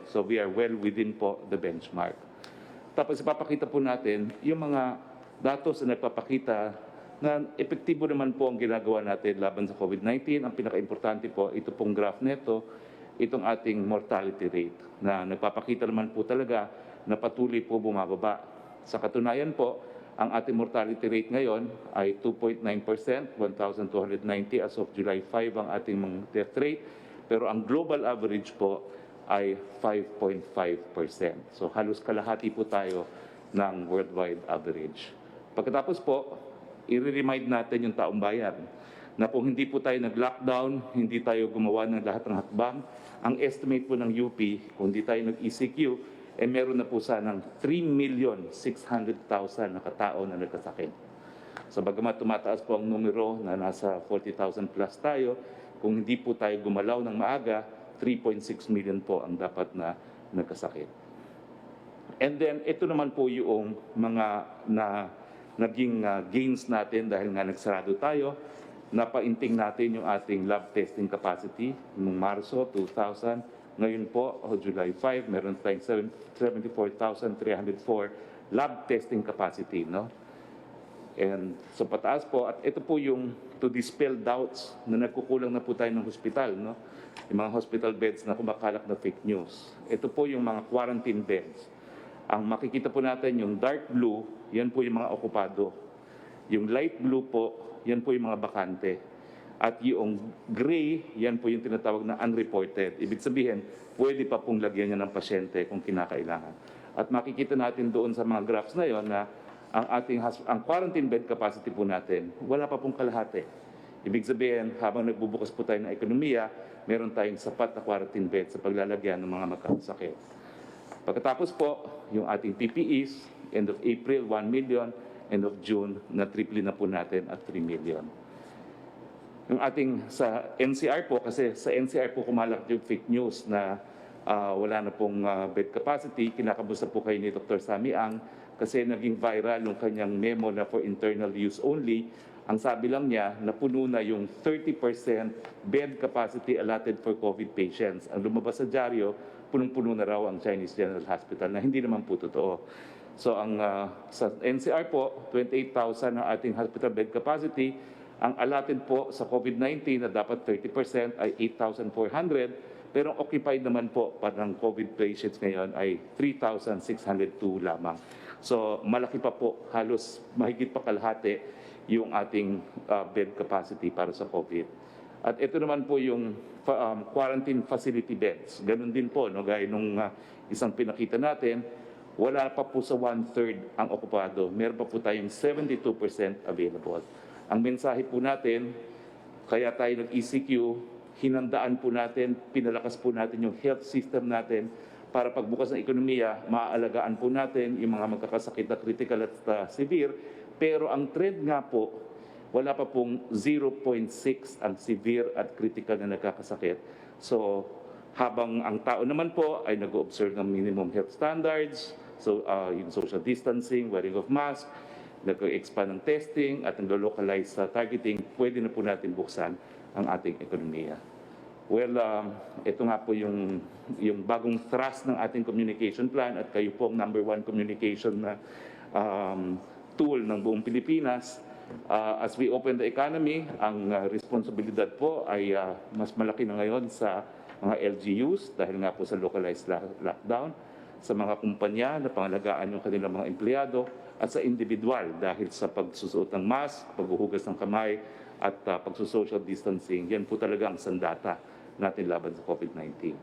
So we are well within po the benchmark. Tapos ipapakita po natin yung mga datos na nagpapakita na epektibo naman po ang ginagawa natin laban sa COVID-19. Ang pinaka-importante po, ito pong graph neto, itong ating mortality rate na nagpapakita naman po talaga na patuloy po bumababa. Sa katunayan po, ang ating mortality rate ngayon ay 2.9%, 1,290 as of July 5 ang ating mga death rate. Pero ang global average po ay 5.5%. So halos kalahati po tayo ng worldwide average. Pagkatapos po, i-remind natin yung taong bayan na kung hindi po tayo nag-lockdown, hindi tayo gumawa ng lahat ng hakbang, ang estimate po ng UP, kung hindi tayo nag-ECQ, meron na po sanang 3,600,000 na katao na nagkasakit. So bagamat tumataas po ang numero na nasa 40,000 plus tayo, kung hindi po tayo gumalaw ng maaga, 3.6 million po ang dapat na nagkasakit. And then, ito naman po yung mga naging gains natin dahil nga nagsarado tayo. Napainting natin yung ating lab testing capacity noong Marso 2000. Ngayon po, July 5, meron tayong 74,304 lab testing capacity. No? And so pataas po, at ito po yung to dispel doubts na nagkukulang na po tayo ng hospital. No? Yung mga hospital beds na kumakalak na fake news. Ito po yung mga quarantine beds. Ang makikita po natin yung dark blue, yan po yung mga okupado. Yung light blue po, yan po yung mga bakante. At yung gray, yan po yung tinatawag na unreported. Ibig sabihin, pwede pa pong lagyan niya ng pasyente kung kinakailangan. At makikita natin doon sa mga graphs na yon na ang quarantine bed capacity po natin, wala pa pong kalahati. Ibig sabihin, habang nagbubukas po tayo ng ekonomiya, meron tayong sapat na quarantine bed sa paglalagyan ng mga magkakasakit. Pagkatapos po, yung ating PPEs, end of April, 1 million, end of June, na triple na po natin at 3 million. Yung ating sa NCR po, kasi sa NCR po kumalak yung fake news na wala na pong bed capacity, kinakamusta po kayo ni Dr. Sammy Ang, kasi naging viral yung kanyang memo na for internal use only. Ang sabi lang niya, napuno na yung 30% bed capacity allotted for COVID patients. Ang lumabas sa dyaryo, punong-puno na raw ang Chinese General Hospital na hindi naman po totoo. So sa NCR po, 28,000 ang ating hospital bed capacity. Ang allotted po sa COVID-19 na dapat 30% ay 8,400. Pero occupied naman po parang COVID patients ngayon ay 3,602 lamang. So malaki pa po, halos mahigit pa kalahati yung ating bed capacity para sa COVID. At ito naman po yung quarantine facility beds. Ganun din po, no, gaya nung isang pinakita natin, wala pa po sa 1/3 ang okupado. Meron pa po tayong 72% available. Ang mensahe po natin, kaya tayo nag-ECQ, hinandaan po natin, pinalakas po natin yung health system natin para pagbukas ng ekonomiya, maaalagaan po natin yung mga magkakasakit na critical at severe. Pero ang trend nga po, wala pa pong 0.6 ang severe at critical na nagkakasakit. So, habang ang tao naman po ay nag-observe ng minimum health standards, so yung social distancing, wearing of mask, nag-expand ng testing at nag-localize sa targeting, pwede na po natin buksan ang ating ekonomiya. Well, ito nga po yung bagong thrust ng ating communication plan at kayo po ang number 1 communication na tool ng buong Pilipinas. As we open the economy, ang responsibilidad po ay mas malaki na ngayon sa mga LGUs dahil nga po sa localized lockdown, sa mga kumpanya na pangalagaan yung kanilang mga empleyado at sa individual dahil sa pagsusuot ng mask, paghuhugas ng kamay at pagsusocial distancing. Yan po talaga ang sandata natin laban sa COVID-19.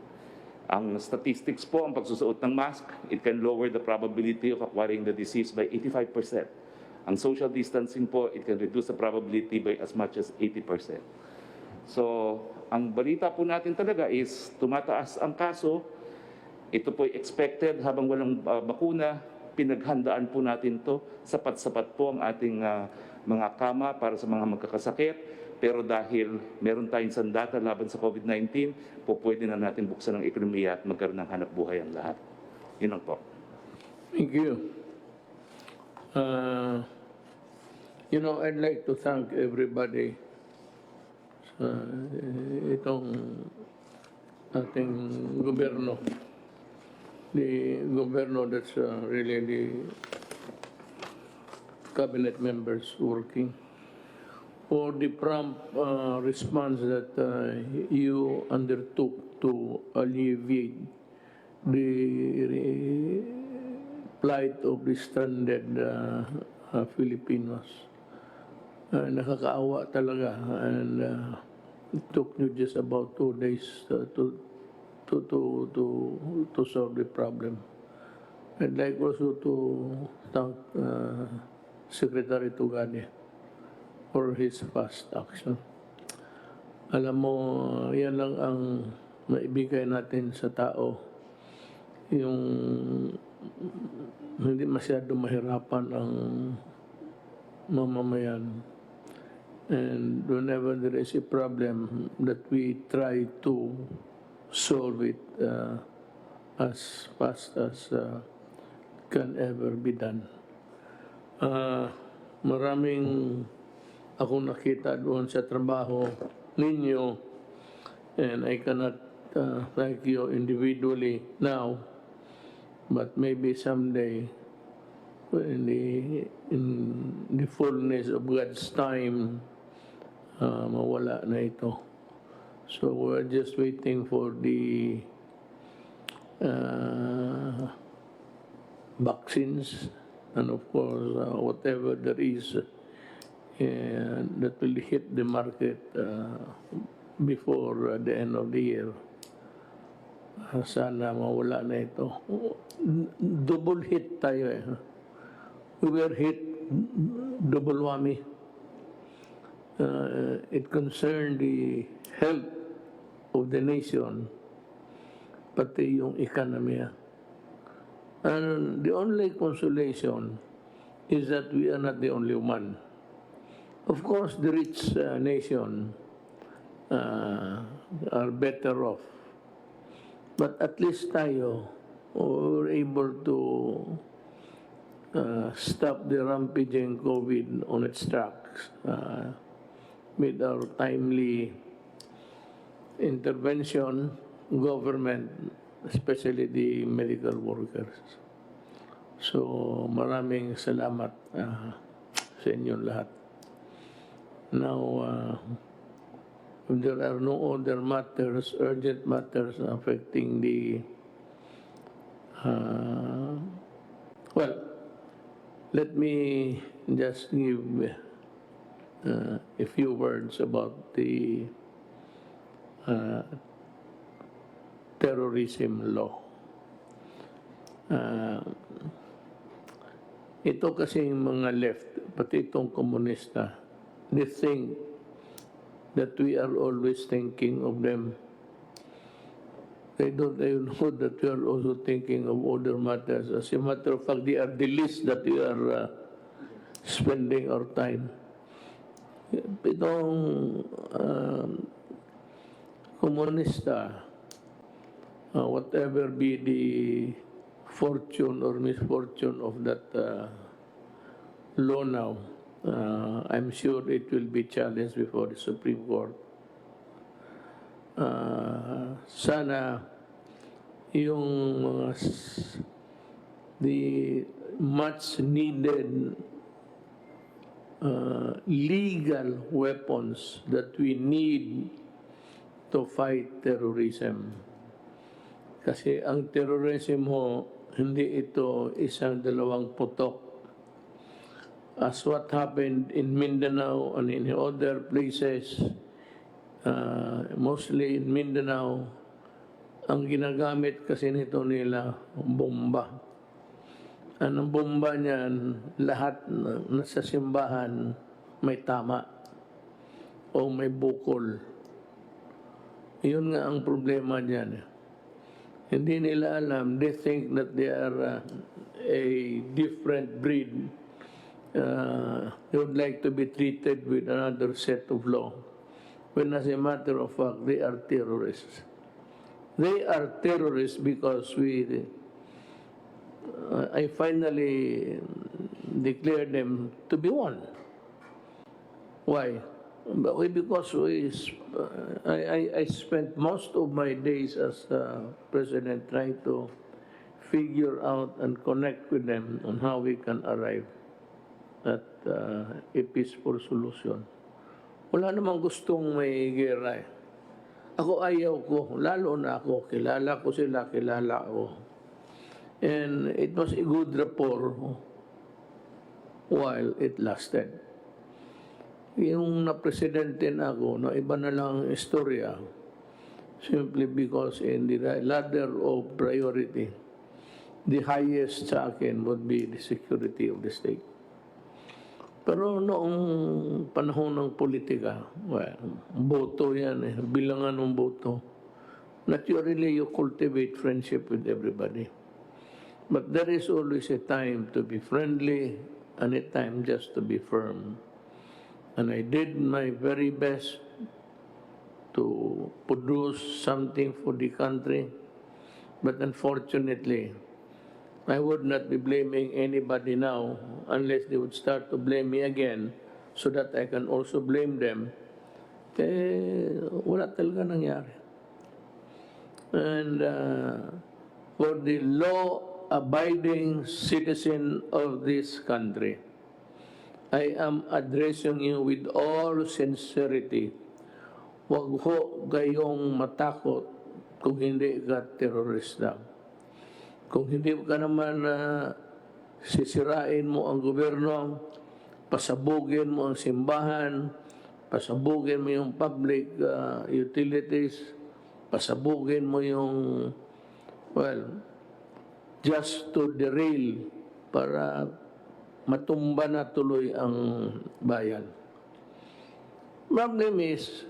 Ang statistics po, ang pagsusuot ng mask, it can lower the probability of acquiring the disease by 85%. Ang social distancing po, it can reduce the probability by as much as 80%. So, ang balita po natin talaga is tumataas ang kaso. Ito po expected habang walang bakuna. Pinaghandaan po natin to. Sapat-sapat po ang ating mga kama para sa mga magkakasakit. Pero dahil meron tayong sandata laban sa COVID-19, po pwede na natin buksan ang ekonomiya at magkaroon ng hanap buhay ang lahat. Yun lang po. Thank you. I'd like to thank everybody sa itong ating gobyerno. The gobyerno that's really the cabinet members working for the prompt response that you undertook to alleviate the plight of the stranded Filipinos. Nakakaawa talaga, and it took you just about 2 days to solve the problem. I'd like also to thank Secretary Tugani for his fast action. Alam mo, yan lang ang maibigay natin sa tao. Yung hindi masyado mahirapan ang mamamayan. And whenever there is a problem, that we try to solve it as fast as can ever be done. Maraming akong nakita doon sa trabaho ninyo, and I cannot thank you individually now, but maybe someday in the fullness of God's time, mawala na ito. So we're just waiting for the vaccines, and of course whatever there is that will hit the market before the end of the year. Sana mawala na ito. Double hit tayo eh. We were hit double whammy. It concerned the health of the nation, pati yung economy. And the only consolation is that we are not the only one. Of course, the rich nation are better off. But at least tayo, were able to stop the rampaging COVID on its tracks with our timely intervention, government, especially the medical workers. So maraming salamat sa inyong lahat. Now, if there are no other matters, urgent matters affecting the, well, let me just give a few words about the terrorism law. Ito kasing mga left, pati itong komunista, they think that we are always thinking of them. They don't even know that we are also thinking of other matters. As a matter of fact, they are the least that we are spending our time. Itong komunista, whatever be the fortune or misfortune of that law now, I'm sure it will be challenged before the Supreme Court. Sana yung mga the much needed legal weapons that we need to fight terrorism. Kasi ang terrorism ho, hindi ito isang dalawang putok. As what happened in Mindanao and in other places, mostly in Mindanao, ang ginagamit kasi nito nila, bomba. Ang bomba niyan, lahat na sa simbahan may tama o may bukol. Yun nga ang problema niyan. Hindi nila alam, they think that they are a different breed. They would like to be treated with another set of law. When as a matter of fact, they are terrorists. They are terrorists because I finally declared them to be one. Why? Because I spent most of my days as president trying to figure out and connect with them on how we can arrive at a peaceful solution. Wala namang gustong may gera eh. Ako ayaw ko, lalo na ako, kilala ko sila, kilala ako. And it was a good rapport while it lasted. Yung na-presidente na ako, na iba na lang ang istorya, simply because in the ladder of priority, the highest sa akin would be the security of the state. Pero noong panahon ng politika, well, boto yan eh, bilangan ng boto. Naturally, you cultivate friendship with everybody. But there is always a time to be friendly and a time just to be firm. And I did my very best to produce something for the country. But unfortunately, I would not be blaming anybody now unless they would start to blame me again so that I can also blame them. Wala talaga nangyari. And for the law-abiding citizen of this country, I am addressing you with all sincerity. Huwag ho kayong matakot kung hindi ka terorista. Kung hindi ka naman sisirain mo ang gobyerno, pasabugin mo ang simbahan, pasabugin mo yung public utilities, pasabugin mo yung, well, just to derail para matumba na tuloy ang bayan. Problem is,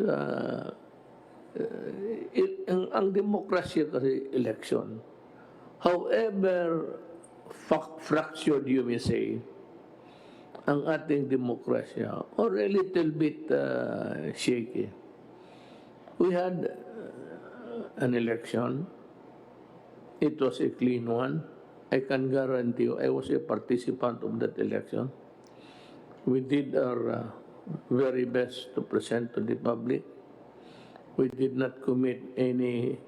ang demokrasya kasi election. However fractured you may say, ang ating demokrasya, or a little bit shaky. We had an election. It was a clean one. I can guarantee you, I was a participant of that election. We did our very best to present to the public. We did not commit any.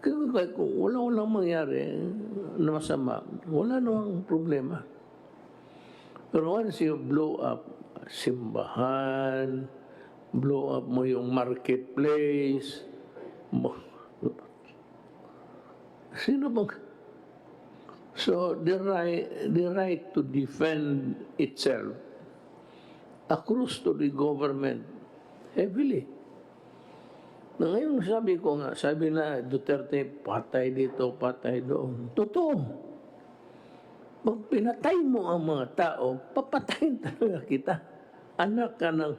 Kung walang mangyari na masama, wala namang problema. Pero once you blow up simbahan, blow up mo yung marketplace, sino bang? So the right to defend itself accrues to the government heavily. Na ngayon sabi ko nga, sabi na Duterte, patay dito, patay doon. Totoo. Pag pinatay mo ang mga tao, papatayin talaga kita. Anak ka ng,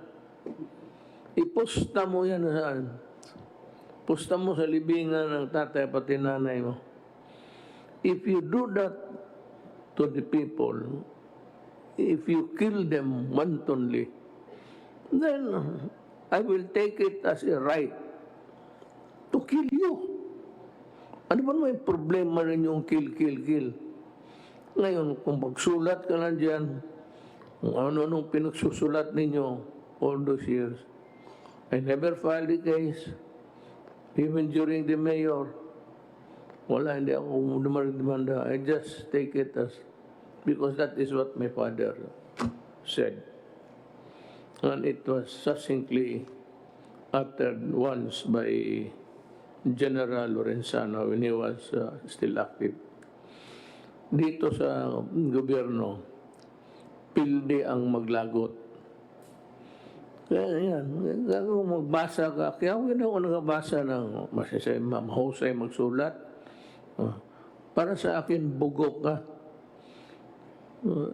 iposta mo yan saan? Posta mo sa libingan ng tatay pati nanay mo. If you do that to the people, if you kill them wantonly, then I will take it as a right to kill you. Ano ba may problema rin yung kill? Ngayon, kung magsulat ka na dyan, kung ano-anong pinagsusulat ninyo all those years, I never filed a case, even during the mayor. Wala, hindi ako demanda. I just take it as, because that is what my father said. And it was succinctly uttered once by General Lorenzano when he was still active. Dito sa gobyerno, pilde ang maglagot. Kaya yan, kung magbasa ka, kaya ako nakabasa ng mahusay magsulat. Para sa akin, bugok ka.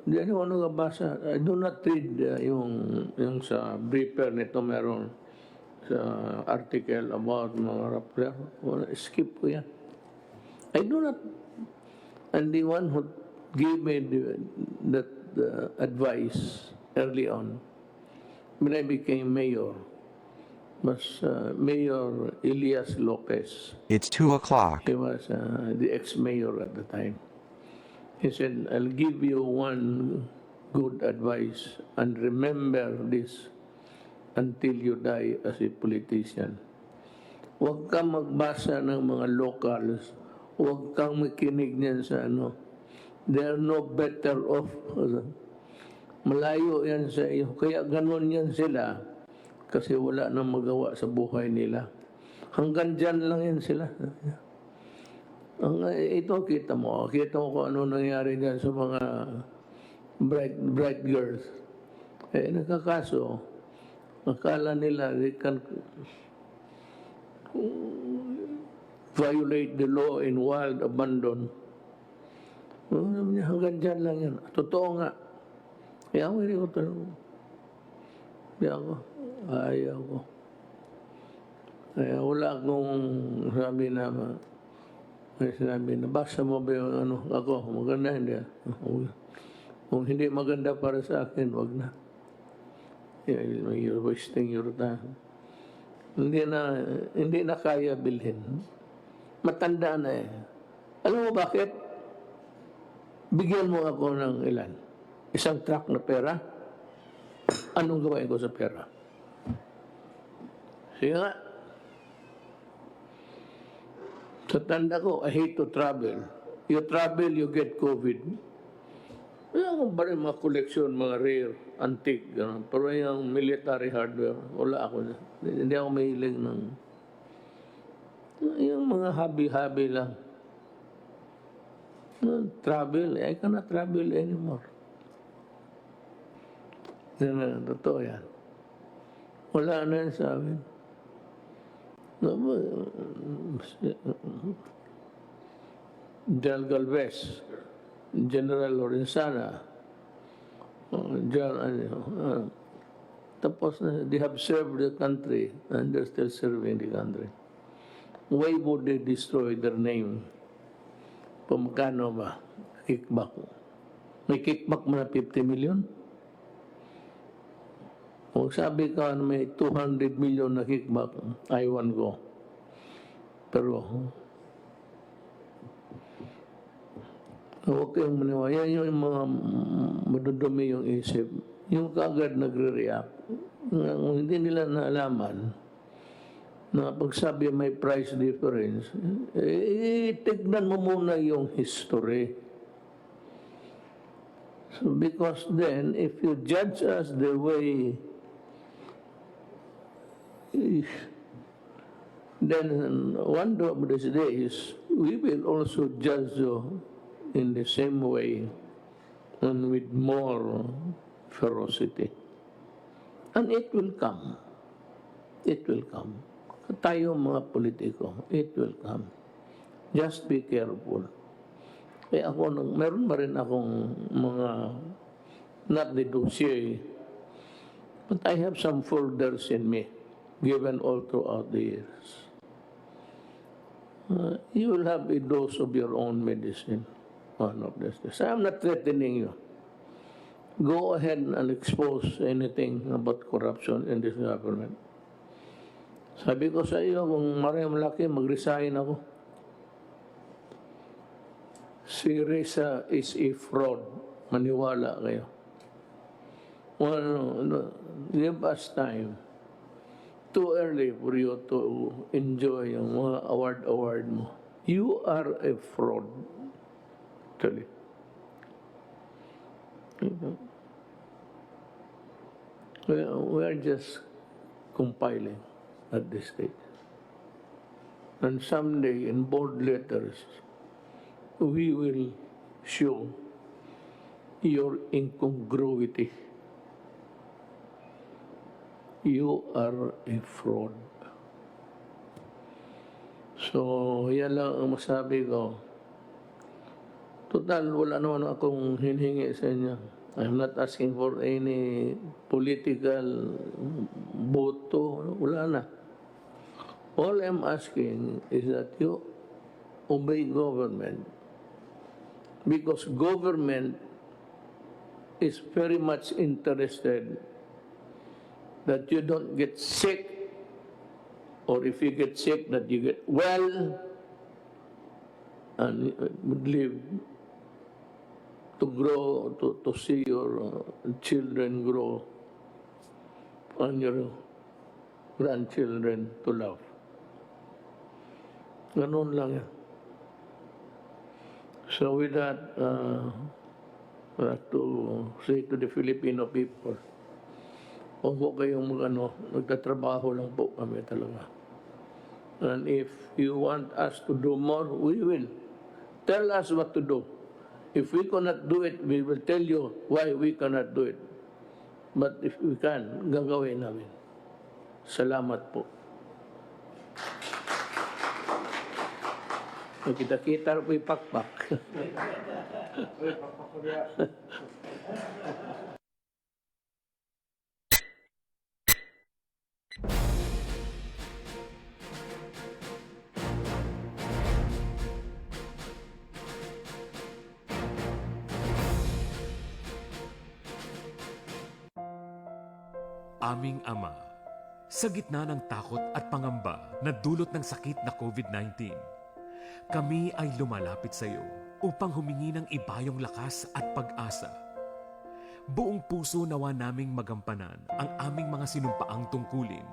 Di ako nakabasa. I do not read yung sa briefer nito meron sa article about mga rapper. Skip ko yan. I do not. And the one who gave me that advice early on, when I became mayor, was Mayor Elias Lopez. It's 2 o'clock. He was the ex-mayor at the time. He said, I'll give you one good advice and remember this until you die as a politician. Huwag kang magbasa ng mga locals. Huwag kang makinig niyan sa ano. They're no better off. Malayo yan sa iyo. Kaya ganun yan sila. Kasi wala nang magawa sa buhay nila. Hanggang dyan lang yan sila. Ito kita mo kung ano nangyari dyan sa mga bright girls. Nakakaso, akala nila they can violate the law in wild abandon. Hanggang dyan lang yan. Totoo nga. Kaya ako hindi ko tanong. Kaya ako, ayaw ko. Kaya wala akong sabi na, may sinabi na, basa mo ba yung ano, ako, maganda, hindi. Kung hindi maganda para sa akin, wag na. You're wasting your time. Hindi na kaya bilhin. Matanda na eh. Alam mo bakit? Bigyan mo ako ng ilan? Isang truck na pera? Anong gawain ko sa pera? Sige nga. Sa tanda ko, I hate to travel. You travel, you get COVID. Kaya kung ba rin mga koleksyon, mga rare, antique, gano'n. Pero yung military hardware, wala ako. Hindi ako mahilig ng... Yung mga hobby-hobby lang. Travel, I cannot travel anymore. Totoo yan. Wala na yan sa amin. General Galvez, General Lorenzana, tapos they have served the country and they're still serving the country. Why would they destroy their name? Pamukano ba? Kickback. May kickback mo na 50 million? Kung sabi ka na may 200 million na kickback, aywan ko. Pero, huwag kayong maniwala. Yan yung mga madudumi yung isip. Yung kaagad nagre-react. Kung hindi nila naalaman na pagsabi may price difference, tignan mo muna yung history. So, because then, if you judge us the way then one of these days, we will also judge you in the same way and with more ferocity. And it will come. It will come. Tayo mga politiko, it will come. Just be careful. Kaya ako, meron pa rin akong mga, not the dossier, but I have some folders in me, given all throughout the years. You will have a dose of your own medicine one of these days. I'm not threatening you. Go ahead and expose anything about corruption in this government. Sabi ko sa iyo, kung maraming malaki, mag-resign ako. Si Risa is a fraud. Maniwala kayo. Well, give us time. Too early for you to enjoy yung mga award mo. You are a fraud. Actually. We are just compiling at this stage. And someday, in bold letters, we will show your incongruity. You are a fraud. So, yan lang ang masabi ko. Total, wala naman akong hinihingi sa inyo. I'm not asking for any political boto. Wala na. All I'm asking is that you obey government. Because government is very much interested that you don't get sick, or if you get sick, that you get well and would live to grow, to see your children grow and your grandchildren to love. Ganun lang yan. So with that, I have to say to the Filipino people, huwag po kayong nagtatrabaho lang po kami talaga. And if you want us to do more, we will. Tell us what to do. If we cannot do it, we will tell you why we cannot do it. But if we can, gagawin namin. Salamat po. Kita-kita po ipakpak. aming Ama. Sa gitna ng takot at pangamba na dulot ng sakit na COVID-19, kami ay lumalapit sa iyo upang humingi ng ibayong lakas at pag-asa. Buong puso nawa naming magampanan ang aming mga sinumpaang tungkulin